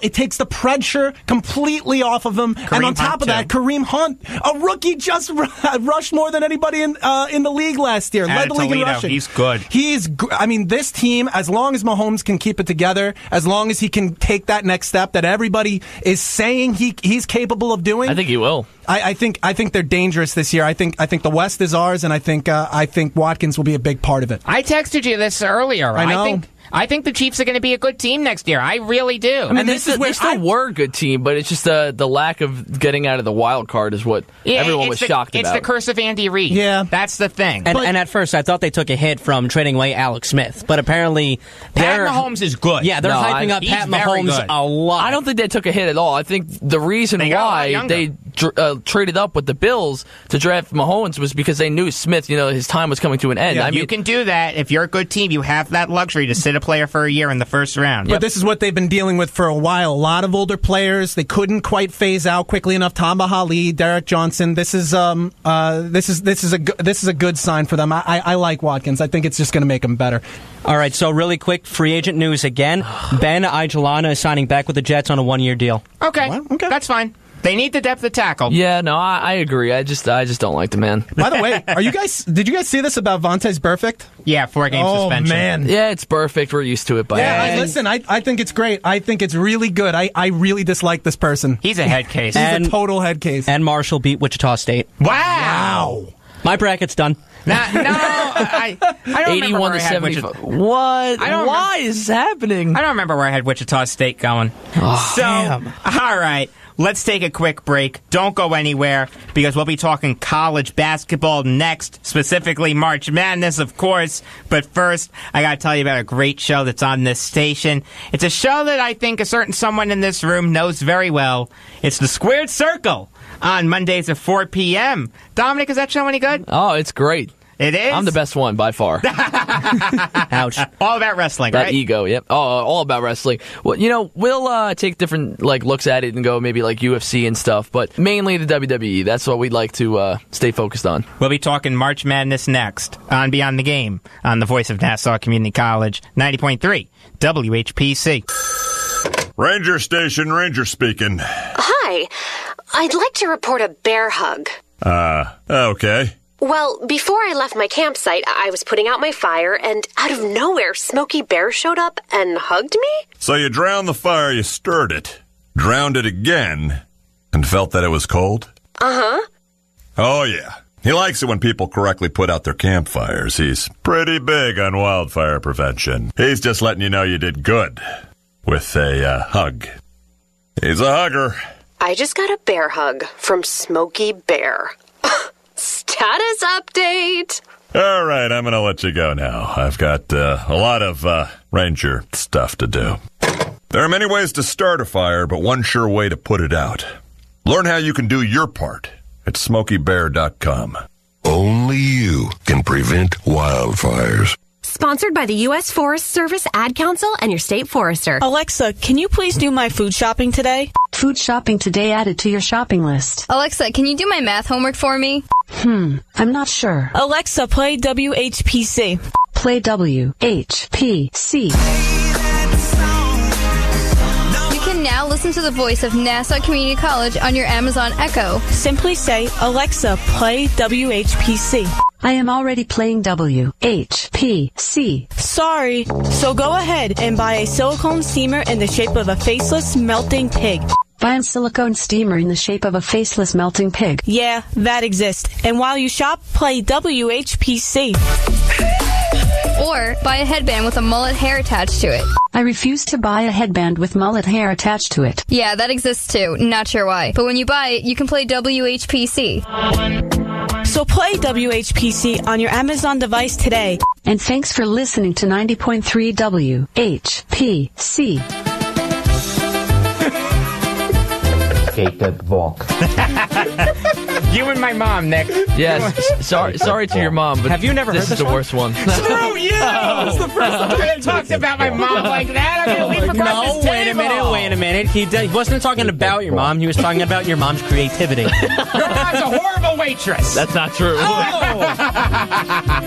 It takes the pressure completely off of him. And on top of that, Kareem Hunt, a rookie, just rushed more than anybody in the league last year. Led the league in rushing. He's good. This team, as long as Mahomes can keep it together, as long as he can take that next step that everybody is saying he's capable of doing, I think he will. I think they're dangerous this year. I think the West is ours, and I think Watkins will be a big part of it. I texted you this earlier. I know. I think the Chiefs are going to be a good team next year. I really do. I mean, they still were a good team, but it's just the lack of getting out of the wild card is what everyone was shocked about. It's the curse of Andy Reid. Yeah. That's the thing. And at first, I thought they took a hit from trading away Alex Smith, but apparently Pat Mahomes is good. Yeah, they're hyping up Pat Mahomes a lot. I don't think they took a hit at all. I think the reason why they traded up with the Bills to draft Mahomes was because they knew Smith, his time was coming to an end. Yeah, you can do that. If you're a good team, you have that luxury to sit a player for a year in the first round. But this is what they've been dealing with for a while. A lot of older players, they couldn't quite phase out quickly enough. Tamba Hali, Derek Johnson. This is a good sign for them. I like Watkins. I think it's just going to make them better. All right, so really quick, free agent news again. Ben Ijalana is signing back with the Jets on a 1-year deal. Okay, that's fine. They need the depth of tackle. Yeah, no, I agree. I just don't like the man. By the way, did you guys see this about Vontaze Burfict? Yeah, 4-game suspension. Oh, man. Yeah, it's perfect. We're used to it. Listen, I think it's great. I think it's really good. I really dislike this person. He's a head case. He's a total head case. And Marshall beat Wichita State. Wow. My bracket's done. I don't 81 to 75. What? Why is this happening? I don't remember where I had Wichita State going. Damn. All right. Let's take a quick break. Don't go anywhere, because we'll be talking college basketball next, specifically March Madness, of course. But first, I got to tell you about a great show that's on this station. It's a show that I think a certain someone in this room knows very well. It's The Squared Circle on Mondays at 4 p.m. Dominic, is that show any good? Oh, it's great. It is? I'm the best one by far. Ouch. All about wrestling, that right? Ego, yep. Oh, all about wrestling. Well, we'll take different looks at it and go maybe like UFC and stuff, but mainly the WWE. That's what we'd like to stay focused on. We'll be talking March Madness next on Beyond the Game on the voice of Nassau Community College, 90.3 WHPC. Ranger Station, Ranger speaking. Hi. I'd like to report a bear hug. Okay. Well, before I left my campsite, I was putting out my fire, and out of nowhere, Smokey Bear showed up and hugged me? So you drowned the fire, you stirred it, drowned it again, and felt that it was cold? Uh-huh. Oh, yeah. He likes it when people correctly put out their campfires. He's pretty big on wildfire prevention. He's just letting you know you did good with a hug. He's a hugger. I just got a bear hug from Smokey Bear. Status update. All right, I'm going to let you go now. I've got a lot of ranger stuff to do. There are many ways to start a fire, but one sure way to put it out. Learn how you can do your part at SmokeyBear.com. Only you can prevent wildfires. Sponsored by the U.S. Forest Service, Ad Council, and your state forester. Alexa, can you please do my food shopping today? Food shopping today added to your shopping list. Alexa, can you do my math homework for me? I'm not sure. Alexa, play WHPC. Play WHPC. You can now listen to the voice of Nassau Community College on your Amazon Echo. Simply say, Alexa, play WHPC. I am already playing WHPC. Sorry. So go ahead and buy a silicone steamer in the shape of a faceless melting pig. Buy a silicone steamer in the shape of a faceless melting pig. Yeah, that exists. And while you shop, play WHPC. Or buy a headband with a mullet hair attached to it. I refuse to buy a headband with mullet hair attached to it. Yeah, that exists too. Not sure why. But when you buy it, you can play WHPC. So play WHPC on your Amazon device today. And thanks for listening to 90.3 WHPC. Gated walk. You and my mom, Nick. Yes. Sorry to your mom, but have you never heard this is the worst one? Screw you! That's the first time I talked about my mom like that. I'm going to leave across this table. Wait a minute. He wasn't talking about your mom. He was talking about your mom's creativity. Your mom's a horrible waitress. That's not true.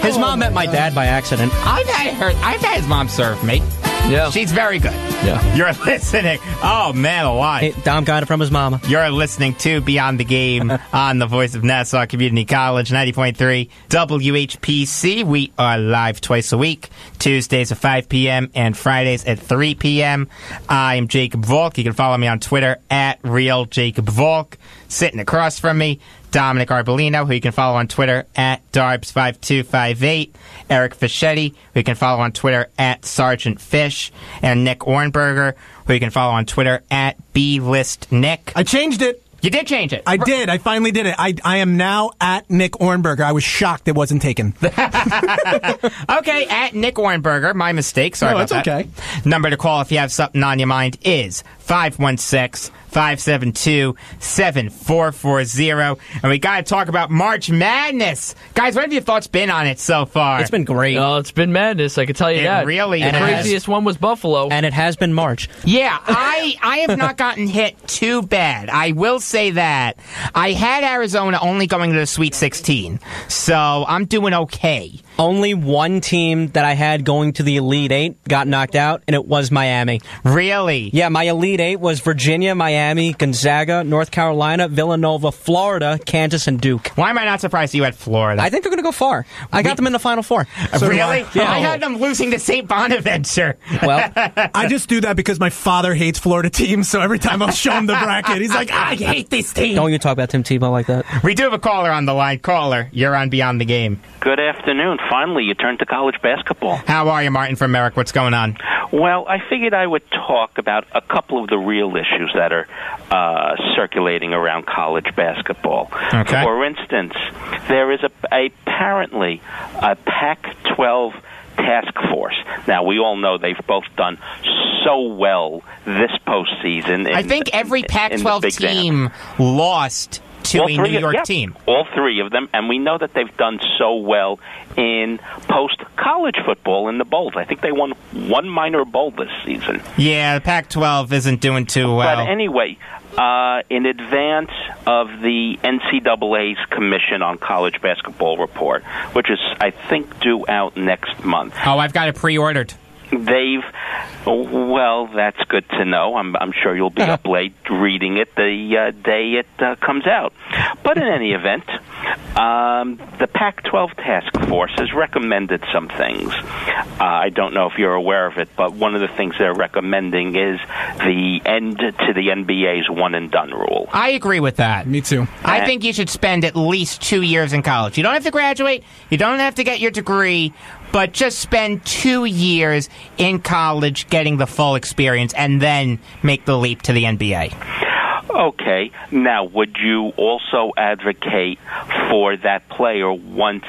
His mom met my dad by accident. I've had his mom serve me. Yeah. She's very good. Yeah. You're listening. Oh, man alive. Hey, Dom got it from his mama. You're listening to Beyond the Game on the voice of Nassau Community College, 90.3 WHPC. We are live twice a week, Tuesdays at 5 p.m. and Fridays at 3 p.m. I am Jacob Volk. You can follow me on Twitter at RealJacobVolk. Sitting across from me, Dominic Arbolino, who you can follow on Twitter at Darbs5258, Eric Fischetti, who you can follow on Twitter at Sergeant Fish, and Nick Ornberger, who you can follow on Twitter at BListNick. I changed it. You did change it. I did. I finally did it. I am now at Nick Ornberger. I was shocked it wasn't taken. Okay, at Nick Ornberger. My mistake. Sorry about that. Okay. Number to call if you have something on your mind is 516-572-7440. And we got to talk about March Madness. Guys, what have your thoughts been on it so far? It's been great. Oh, it's been madness, I can tell you that. It really The craziest one was Buffalo. And it has been March. Yeah, I have not gotten hit too bad. I will say that. I had Arizona only going to the Sweet 16, so I'm doing okay. Only one team that I had going to the Elite Eight got knocked out, and it was Miami. Really? Yeah, my Elite Eight was Virginia, Miami, Gonzaga, North Carolina, Villanova, Florida, Kansas, and Duke. Why am I not surprised you had Florida? I think they're going to go far. I got them in the Final Four. Really? Yeah. I had them losing to St. Bonaventure. Well, I just do that because my father hates Florida teams, so every time I'll show him the bracket, he's like, I hate this team. Don't you talk about Tim Tebow like that. We do have a caller on the line. Caller, you're on Beyond the Game. Good afternoon. Finally, you turned to college basketball. How are you, Martin from Merrick? What's going on? Well, I figured I would talk about a couple of the real issues that are circulating around college basketball. Okay. For instance, there is apparently a Pac-12 task force. Now, we all know they've both done so well this postseason. I think every Pac-12 team lost to a New York team. All three of them, and we know that they've done so well in post-college football in the bowls. I think they won one minor bowl this season. Yeah, the Pac-12 isn't doing too well. But anyway, in advance of the NCAA's Commission on College Basketball report, which is, I think, due out next month. Oh, I've got it pre-ordered. Well, that's good to know. I'm sure you'll be up late reading it the day it comes out. But in any event, the Pac-12 task force has recommended some things. I don't know if you're aware of it, but one of the things they're recommending is the end to the NBA's one-and-done rule. I agree with that. Me too. I think you should spend at least 2 years in college. You don't have to graduate. You don't have to get your degree. But just spend 2 years in college getting the full experience and then make the leap to the NBA. Okay. Now, would you also advocate for that player once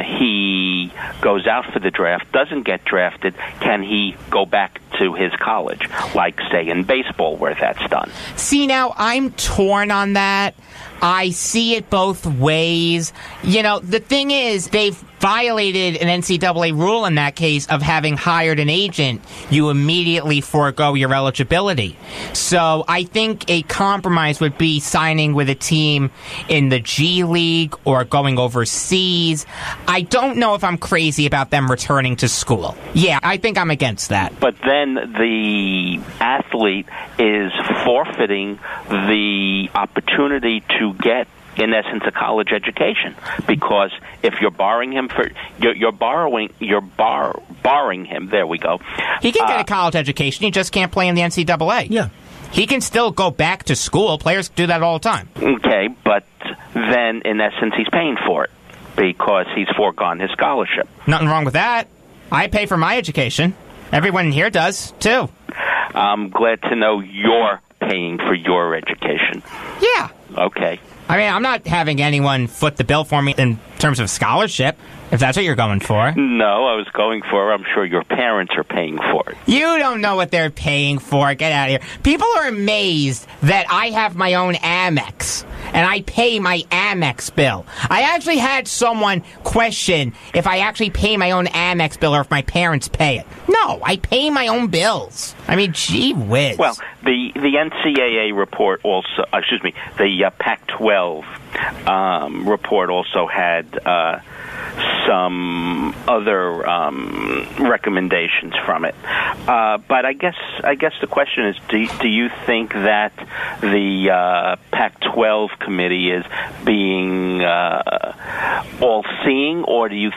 he goes out for the draft, doesn't get drafted, can he go back to his college, like, say, in baseball where that's done? See, now, I'm torn on that. I see it both ways. You know, the thing is, they've violated an NCAA rule in that case of having hired an agent. You immediately forego your eligibility. So I think a compromise would be signing with a team in the G League or going overseas. I don't know if I'm crazy about them returning to school. Yeah, I think I'm against that. But then the athlete is forfeiting the opportunity to get, in essence, a college education, because if you're barring him barring him. There we go. He can get a college education. He just can't play in the NCAA. Yeah. He can still go back to school. Players do that all the time. Okay, but then, in essence, he's paying for it because he's foregone his scholarship. Nothing wrong with that. I pay for my education. Everyone here does, too. I'm glad to know you're paying for your education. Yeah. Okay. I mean, I'm not having anyone foot the bill for me in terms of scholarship, if that's what you're going for. No, I was going for, I'm sure your parents are paying for it. You don't know what they're paying for. Get out of here. People are amazed that I have my own Amex, and I pay my Amex bill. I actually had someone question if I actually pay my own Amex bill or if my parents pay it. No, I pay my own bills. I mean, gee whiz. Well, the NCAA report also, the Pac-12 report also had some other recommendations from it. But I guess the question is, do you think that the Pac-12 committee is being all-seeing, or do you,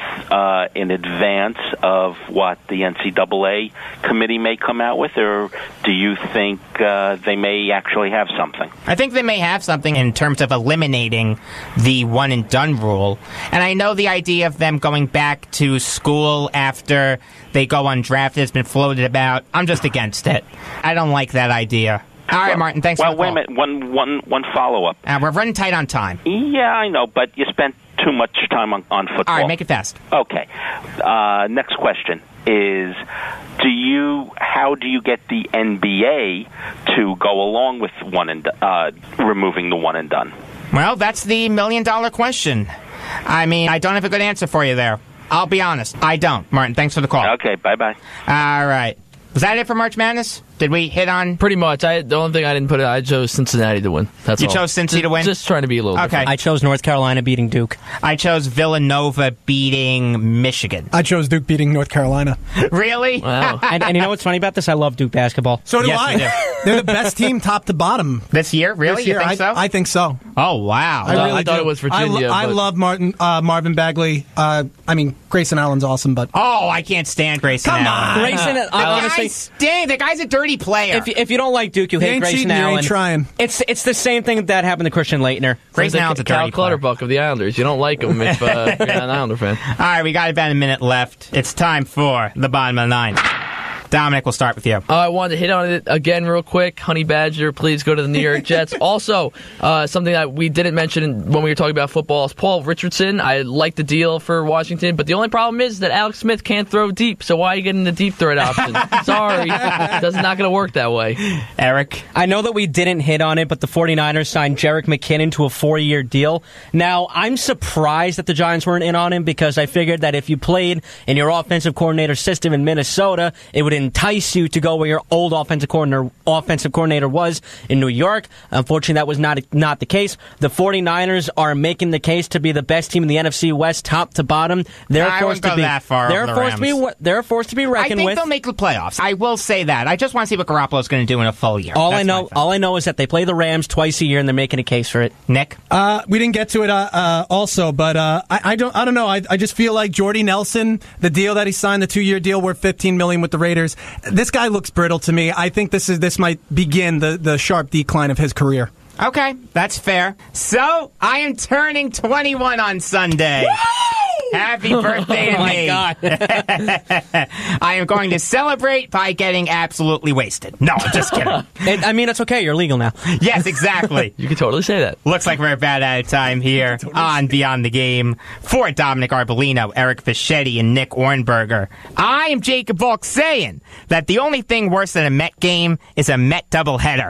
in advance of what the NCAA committee may come out with, or do you think they may actually have something? I think they may have something in terms of eliminating the one-and-done rule. And I know the idea of them going back to school after they go undrafted has been floated about. I'm just against it. I don't like that idea. All right, Martin, thanks for the call. Well, wait a minute. One follow-up. We're running tight on time. Yeah, I know, but you spent too much time on football. All right, make it fast. Okay. Next question is, how do you get the NBA to go along with removing the one and done? Well, that's the $1 million question. I mean, I don't have a good answer for you there. I'll be honest. I don't. Martin, thanks for the call. Okay, bye-bye. All right. Was that it for March Madness? Did we hit on? Pretty much. The only thing I didn't put in, I chose Cincinnati to win. That's all. You chose Cincy to win? Just trying to be a little different. I chose North Carolina beating Duke. I chose Villanova beating Michigan. I chose Duke beating North Carolina. Really? Wow. and you know what's funny about this? I love Duke basketball. So do I. They're the best team top to bottom. This year? Really? This year, you think so? I think so. Oh, wow. I thought it was Virginia. I love Marvin Bagley. I mean, Grayson Allen's awesome, but... Oh, I can't stand Grayson Allen. Come on. Grayson, honestly... The guy's a dirty player. If you don't like Duke, you hate Grayson Allen. You ain't trying. It's the same thing that happened to Christian Leitner. Grayson Allen's a dirty player. Cal Clutterbuck of the Islanders. You don't like him if you're not an Islander fan. All right, we got about a minute left. It's time for the bottom of the nine. Dominic, we'll start with you. I wanted to hit on it again real quick. Honey Badger, please go to the New York Jets. Also, something that we didn't mention when we were talking about football is Paul Richardson. I like the deal for Washington, but the only problem is that Alex Smith can't throw deep, so why are you getting the deep threat option? Sorry. That's not going to work that way. Eric? I know that we didn't hit on it, but the 49ers signed Jerick McKinnon to a 4-year deal. Now, I'm surprised that the Giants weren't in on him because I figured that if you played in your offensive coordinator system in Minnesota, it would entice you to go where your old offensive coordinator was in New York. Unfortunately, that was not the case. The 49ers are making the case to be the best team in the NFC West, top to bottom. They're forced to be that far. They're forced to be reckoned with. I think they'll make the playoffs. I will say that. I just want to see what Garoppolo's going to do in a full year. All I know is that they play the Rams twice a year, and they're making a case for it. Nick? We didn't get to it also, but I don't know. I just feel like Jordy Nelson, the deal that he signed, the 2-year deal worth $15 million with the Raiders. This guy looks brittle to me. I think this might begin the sharp decline of his career. Okay, that's fair. So, I am turning 21 on Sunday. Woo! Happy birthday to me. Oh, my God. I am going to celebrate by getting absolutely wasted. No, I'm just kidding. It's okay. You're legal now. Yes, exactly. You can totally say that. Looks like we're about out of time here on Beyond the Game. For Dominic Arbolino, Eric Fischetti, and Nick Ornberger, I am Jacob Volk saying that the only thing worse than a Met game is a Met doubleheader.